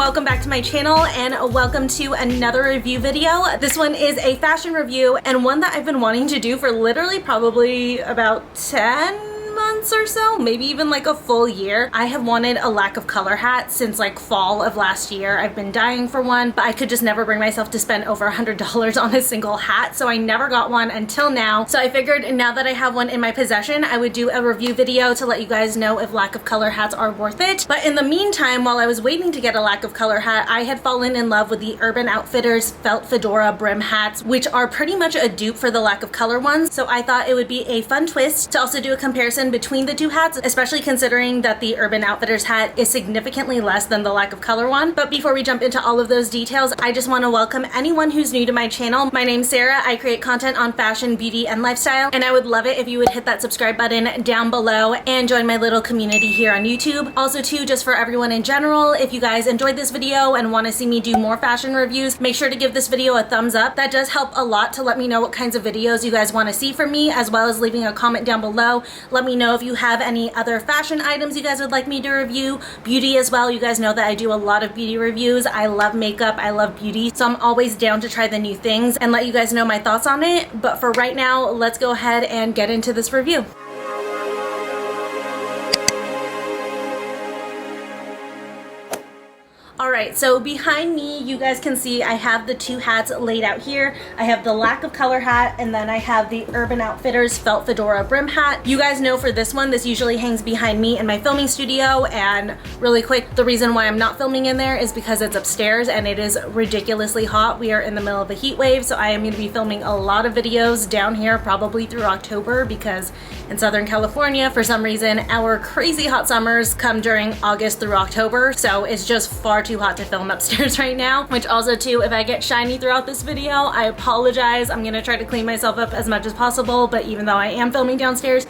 welcome back to my channel and welcome to another review video. This one is a fashion review and one that I've been wanting to do for literally probably about 10 months or so, maybe even like a full year. I have wanted a lack of color hat since like fall of last year. I've been dying for one, but I could just never bring myself to spend over $100 on a single hat, so I never got one until now. So I figured now that I have one in my possession, I would do a review video to let you guys know if lack of color hats are worth it. But in the meantime, while I was waiting to get a lack of color hat, I had fallen in love with the Urban Outfitters felt Fedora brim hats, which are pretty much a dupe for the lack of color ones. So I thought it would be a fun twist to also do a comparison between the two hats, especially considering that the Urban Outfitters hat is significantly less than the lack of color one. But before we jump into all of those details, I just want to welcome anyone who's new to my channel. My name's Sarah. I create content on fashion, beauty, and lifestyle, and I would love it if you would hit that subscribe button down below and join my little community here on YouTube. Also too, just for everyone in general, if you guys enjoyed this video and want to see me do more fashion reviews, make sure to give this video a thumbs up. That does help a lot to let me know what kinds of videos you guys want to see from me, as well as leaving a comment down below. Let me know if you have any other fashion items you guys would like me to review. Beauty as well. You guys know that I do a lot of beauty reviews. I love makeup. I love beauty. So I'm always down to try the new things and let you guys know my thoughts on it. But for right now, let's go ahead and get into this review. Alright, so behind me you guys can see I have the two hats laid out here. I have the lack of color hat and then I have the Urban Outfitters felt Fedora brim hat. You guys know for this one, this usually hangs behind me in my filming studio, and really quick, the reason why I'm not filming in there is because it's upstairs and it is ridiculously hot. We are in the middle of a heat wave, so I am going to be filming a lot of videos down here probably through October, because in Southern California, for some reason, our crazy hot summers come during August through October, so it's just far too hot to film upstairs right now. Which also too, if I get shiny throughout this video, I apologize. I'm gonna try to clean myself up as much as possible, but even though I am filming downstairs,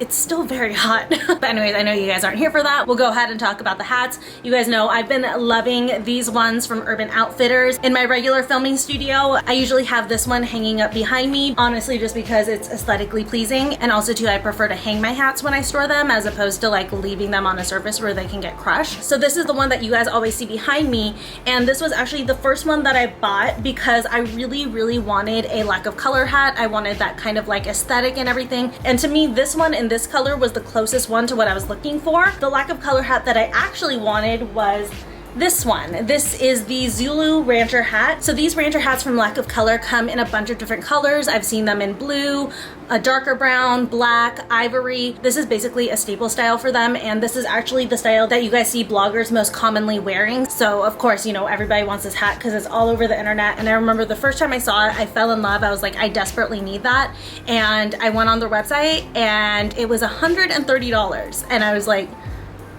it's still very hot. But anyways, I know you guys aren't here for that. We'll go ahead and talk about the hats. You guys know I've been loving these ones from Urban Outfitters. In my regular filming studio, I usually have this one hanging up behind me, honestly just because it's aesthetically pleasing, and also too, I prefer to hang my hats when I store them as opposed to like leaving them on a surface where they can get crushed. So this is the one that you guys always see behind me, and this was actually the first one that I bought because I really wanted a lack of color hat. I wanted that kind of like aesthetic and everything, and to me this one in this color was the closest one to what I was looking for. The lack of color hat that I actually wanted was this one. This is the Zulu Rancher Hat. So these rancher hats from Lack of Color come in a bunch of different colors. I've seen them in blue, a darker brown, black, ivory. This is basically a staple style for them, and this is actually the style that you guys see bloggers most commonly wearing. So of course, you know, everybody wants this hat because it's all over the internet, and I remember the first time I saw it, I fell in love. I was like, I desperately need that, and I went on their website and it was $130, and I was like,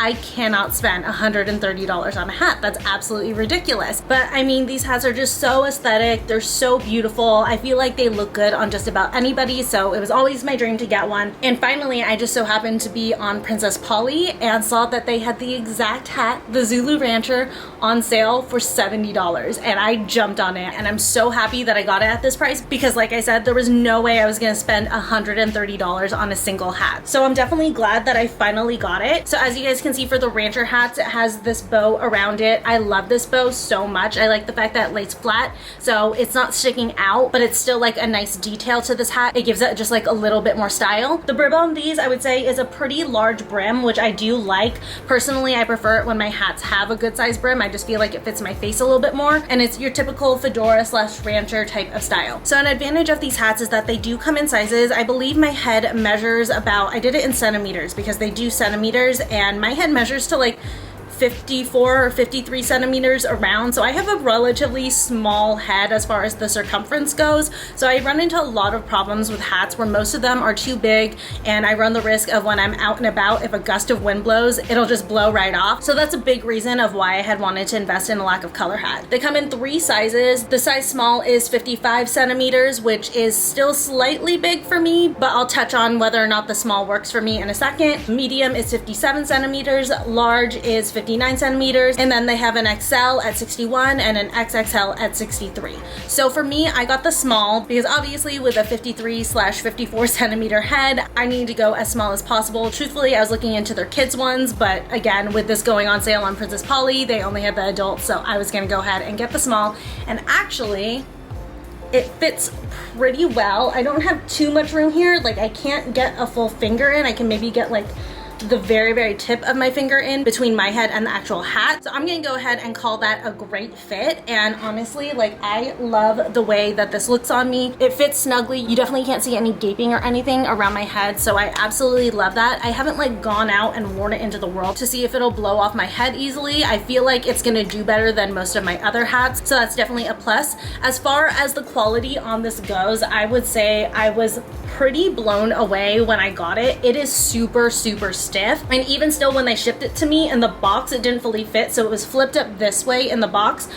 I cannot spend $130 on a hat. That's absolutely ridiculous. But I mean, these hats are just so aesthetic. They're so beautiful. I feel like they look good on just about anybody, so it was always my dream to get one. And finally, I just so happened to be on Princess Polly and saw that they had the exact hat, the Zulu Rancher, on sale for $70, and I jumped on it, and I'm so happy that I got it at this price because like I said, there was no way I was gonna spend $130 on a single hat. So I'm definitely glad that I finally got it. So as you guys can see, for the Rancher hats, it has this bow around it. I love this bow so much. I like the fact that it lays flat, so it's not sticking out, but it's still like a nice detail to this hat. It gives it just like a little bit more style. The brim on these, I would say, is a pretty large brim, which I do like. Personally, I prefer it when my hats have a good size brim. I just feel like it fits my face a little bit more, and it's your typical Fedora slash Rancher type of style. So an advantage of these hats is that they do come in sizes. I believe my head measures about, I did it in centimeters because they do centimeters, and my head measures to like 54 or 53 centimeters around, so I have a relatively small head as far as the circumference goes. So I run into a lot of problems with hats where most of them are too big, and I run the risk of when I'm out and about, if a gust of wind blows, it'll just blow right off. So that's a big reason of why I had wanted to invest in a lack of color hat. They come in 3 sizes. The size small is 55 centimeters, which is still slightly big for me, but I'll touch on whether or not the small works for me in a second. Medium is 57 centimeters, large is 55 59 centimeters, and then they have an XL at 61 and an XXL at 63. So for me, I got the small because obviously with a 53/54 centimeter head, I need to go as small as possible. Truthfully, I was looking into their kids ones, but again, with this going on sale on Princess Polly, they only had the adults, so I was gonna go ahead and get the small. And actually, it fits pretty well. I don't have too much room here. Like, I can't get a full finger in. I can maybe get like the very tip of my finger in between my head and the actual hat. So I'm gonna go ahead and call that a great fit. And honestly, like, I love the way that this looks on me. It fits snugly. You definitely can't see any gaping or anything around my head, so I absolutely love that. I haven't like gone out and worn it into the world to see if it'll blow off my head easily. I feel like it's gonna do better than most of my other hats, so that's definitely a plus. As far as the quality on this goes, I would say I was pretty blown away when I got it. It is super stiff, and even still when they shipped it to me in the box, it didn't fully fit, so it was flipped up this way in the box,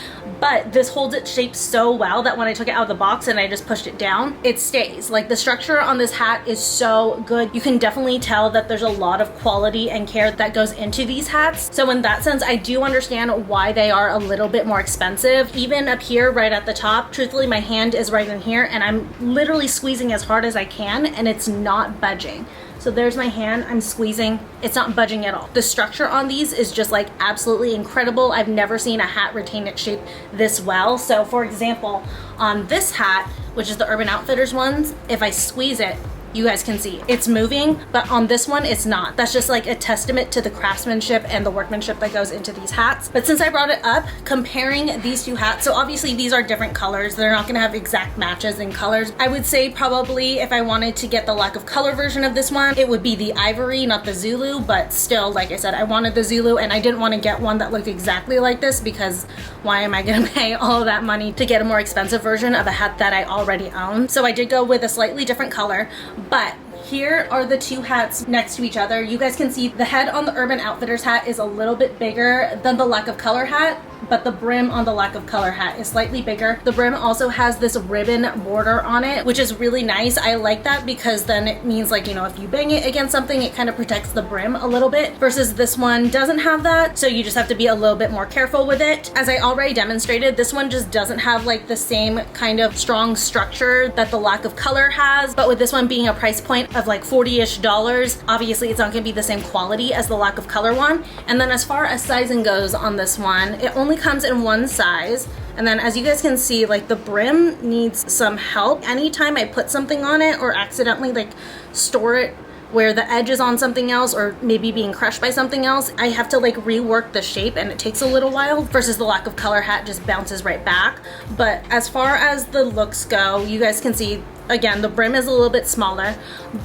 but this holds its shape so well that when I took it out of the box and I just pushed it down, it stays. Like, the structure on this hat is so good. You can definitely tell that there's a lot of quality and care that goes into these hats. So in that sense, I do understand why they are a little bit more expensive. Even up here right at the top, truthfully, my hand is right in here and I'm literally squeezing as hard as I can and it's not budging. So there's my hand, I'm squeezing, it's not budging at all. The structure on these is just like absolutely incredible. I've never seen a hat retain its shape this well. So for example, on this hat, which is the Urban Outfitters ones, if I squeeze it, you guys can see it's moving, but on this one it's not. That's just like a testament to the craftsmanship and the workmanship that goes into these hats. But since I brought it up, comparing these two hats, so obviously these are different colors, they're not gonna have exact matches in colors. I would say probably if I wanted to get the lack of color version of this one, it would be the ivory, not the Zulu, but still, like I said, I wanted the Zulu and I didn't want to get one that looked exactly like this because why am I gonna pay all of that money to get a more expensive version of a hat that I already own? So I did go with a slightly different color. But here are the two hats next to each other. You guys can see the head on the Urban Outfitters hat is a little bit bigger than the lack of color hat, but the brim on the lack of color hat is slightly bigger. The brim also has this ribbon border on it, which is really nice. I like that because then it means, like, you know, if you bang it against something, it kind of protects the brim a little bit, versus this one doesn't have that, so you just have to be a little bit more careful with it. As I already demonstrated, this one just doesn't have like the same kind of strong structure that the lack of color has, but with this one being a price point of like $40-ish, obviously it's not gonna be the same quality as the lack of color one. And then as far as sizing goes on this one, it only comes in one size. And then as you guys can see, like, the brim needs some help. Anytime I put something on it or accidentally like store it where the edge is on something else or maybe being crushed by something else, I have to like rework the shape and it takes a little while, versus the lack of color hat just bounces right back. But as far as the looks go, you guys can see, again, the brim is a little bit smaller,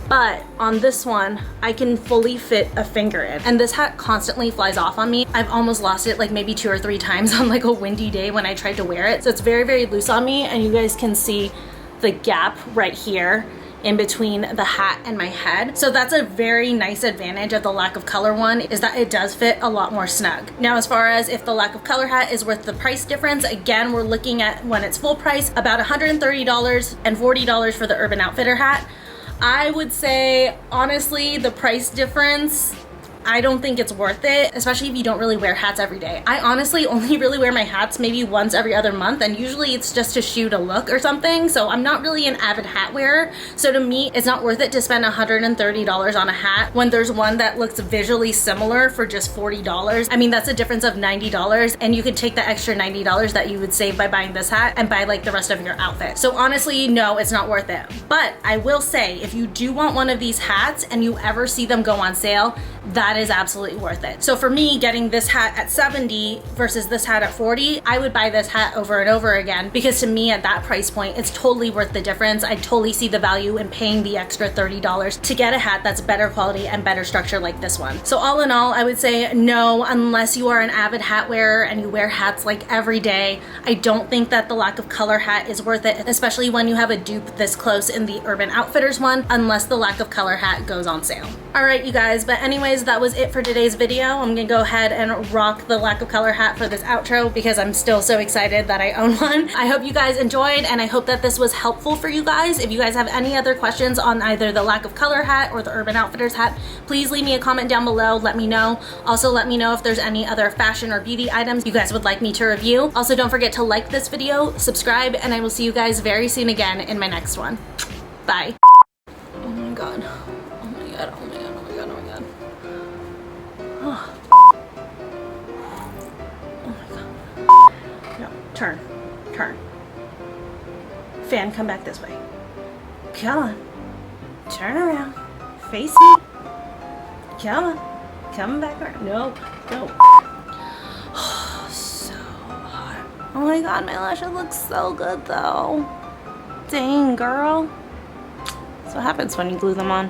but on this one, I can fully fit a finger in. And this hat constantly flies off on me. I've almost lost it like maybe 2 or 3 times on like a windy day when I tried to wear it. So it's very loose on me, and you guys can see the gap right here in between the hat and my head. So that's a very nice advantage of the lack of color one, is that it does fit a lot more snug. Now, as far as if the lack of color hat is worth the price difference, again, we're looking at, when it's full price, about $130 and $40 for the Urban Outfitter hat. I would say, honestly, the price difference, I don't think it's worth it, especially if you don't really wear hats every day. I honestly only really wear my hats maybe once every other month, and usually it's just to shoot a look or something, so I'm not really an avid hat wearer. So to me, it's not worth it to spend $130 on a hat when there's one that looks visually similar for just $40. I mean, that's a difference of $90, and you could take the extra $90 that you would save by buying this hat and buy like the rest of your outfit. So honestly, no, it's not worth it. But I will say, if you do want one of these hats and you ever see them go on sale, that is absolutely worth it. So for me, getting this hat at $70 versus this hat at $40, I would buy this hat over and over again, because to me at that price point, it's totally worth the difference. I totally see the value in paying the extra $30 to get a hat that's better quality and better structure like this one. So all in all, I would say no, unless you are an avid hat wearer and you wear hats like every day. I don't think that the lack of color hat is worth it, especially when you have a dupe this close in the Urban Outfitters one, unless the lack of color hat goes on sale. All right, you guys, but anyways, that was was it for today's video. I'm gonna go ahead and rock the lack of color hat for this outro because I'm still so excited that I own one. I hope you guys enjoyed, and I hope that this was helpful for you guys. If you guys have any other questions on either the lack of color hat or the Urban Outfitters hat, please leave me a comment down below. Let me know. Also, let me know if there's any other fashion or beauty items you guys would like me to review. Also, don't forget to like this video, subscribe, and I will see you guys very soon again in my next one. Bye. Oh my god. Oh my god. Oh my god. Oh my god. Oh my god. Oh. Oh my god. No. Turn. Turn. Fan, come back this way. Come on. Turn around. Face me. Come on. Come back around. No. No. Oh, so hot. Oh my god, my lashes look so good though. Dang, girl. That's what happens when you glue them on.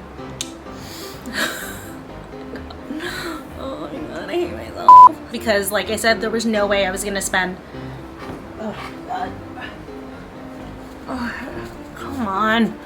Oh my god, I hate myself. Because, like I said, there was no way I was gonna spend. Oh god. Oh, come on.